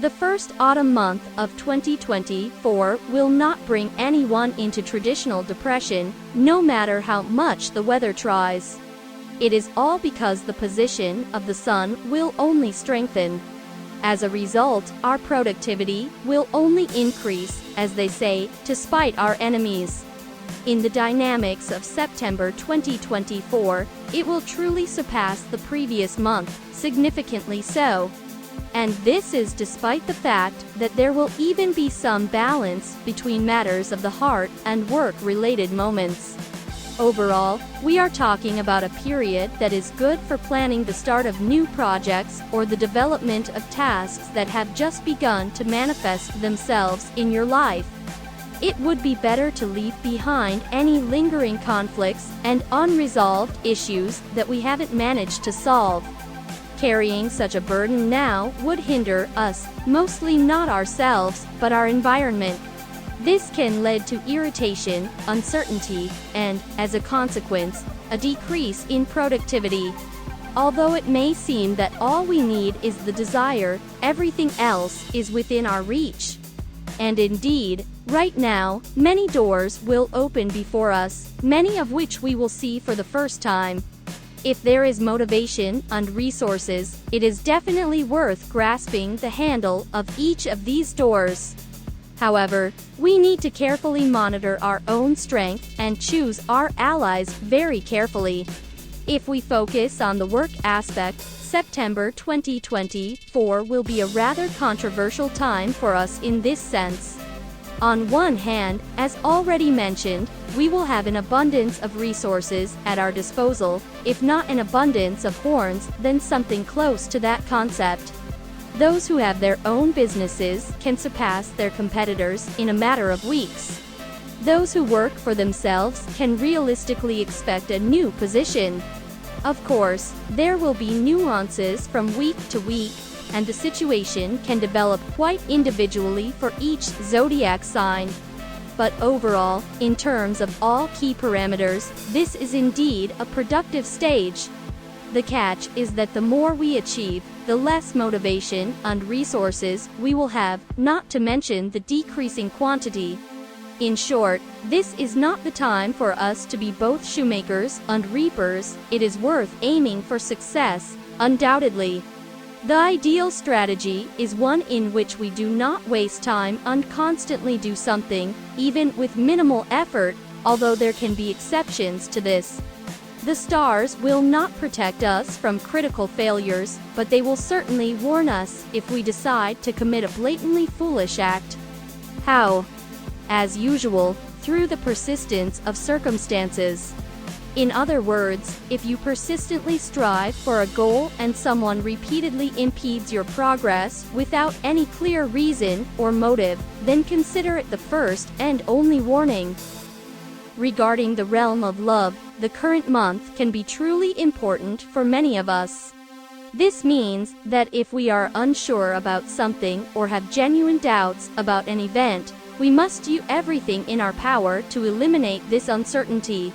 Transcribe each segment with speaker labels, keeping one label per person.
Speaker 1: The first autumn month of 2024 will not bring anyone into traditional depression, no matter how much the weather tries. It is all because the position of the sun will only strengthen. As a result, our productivity will only increase, as they say, to spite our enemies. In the dynamics of September 2024, it will truly surpass the previous month, significantly so. And this is despite the fact that there will even be some balance between matters of the heart and work-related moments. Overall, we are talking about a period that is good for planning the start of new projects or the development of tasks that have just begun to manifest themselves in your life. It would be better to leave behind any lingering conflicts and unresolved issues that we haven't managed to solve. Carrying such a burden now would hinder us, mostly not ourselves, but our environment. This can lead to irritation, uncertainty, and, as a consequence, a decrease in productivity. Although it may seem that all we need is the desire, everything else is within our reach. And indeed, right now, many doors will open before us, many of which we will see for the first time. If there is motivation and resources, it is definitely worth grasping the handle of each of these doors. However, we need to carefully monitor our own strength and choose our allies very carefully. If we focus on the work aspect, September 2024 will be a rather controversial time for us in this sense. On one hand, as already mentioned, we will have an abundance of resources at our disposal, if not an abundance of horns, then something close to that concept. Those who have their own businesses can surpass their competitors in a matter of weeks. Those who work for themselves can realistically expect a new position. Of course, there will be nuances from week to week, and the situation can develop quite individually for each zodiac sign. But overall, in terms of all key parameters, this is indeed a productive stage. The catch is that the more we achieve, the less motivation and resources we will have, not to mention the decreasing quantity. In short, this is not the time for us to be both shoemakers and reapers. It is worth aiming for success, undoubtedly. The ideal strategy is one in which we do not waste time and constantly do something, even with minimal effort, although there can be exceptions to this. The stars will not protect us from critical failures, but they will certainly warn us if we decide to commit a blatantly foolish act. How? As usual, through the persistence of circumstances. In other words, if you persistently strive for a goal and someone repeatedly impedes your progress without any clear reason or motive, then consider it the first and only warning. Regarding the realm of love, the current month can be truly important for many of us. This means that if we are unsure about something or have genuine doubts about an event, we must do everything in our power to eliminate this uncertainty.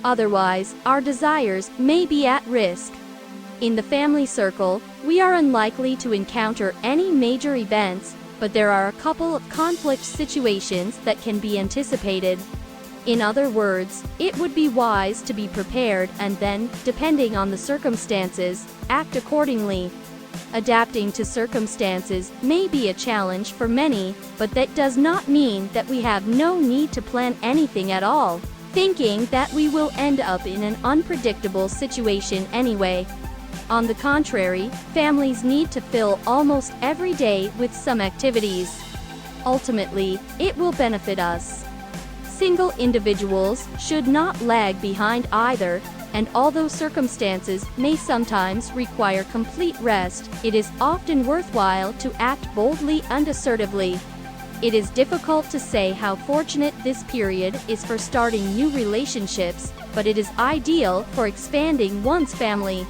Speaker 1: Otherwise, our desires may be at risk. In the family circle, we are unlikely to encounter any major events, but there are a couple of conflict situations that can be anticipated. In other words, it would be wise to be prepared and then, depending on the circumstances, act accordingly. Adapting to circumstances may be a challenge for many, but that does not mean that we have no need to plan anything at all, thinking that we will end up in an unpredictable situation anyway. On the contrary, families need to fill almost every day with some activities. Ultimately, it will benefit us. Single individuals should not lag behind either, and although circumstances may sometimes require complete rest, it is often worthwhile to act boldly and assertively. It is difficult to say how fortunate this period is for starting new relationships, but it is ideal for expanding one's family.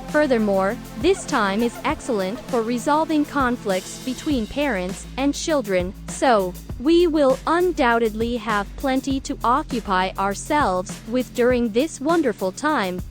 Speaker 1: Furthermore, this time is excellent for resolving conflicts between parents and children, so we will undoubtedly have plenty to occupy ourselves with during this wonderful time.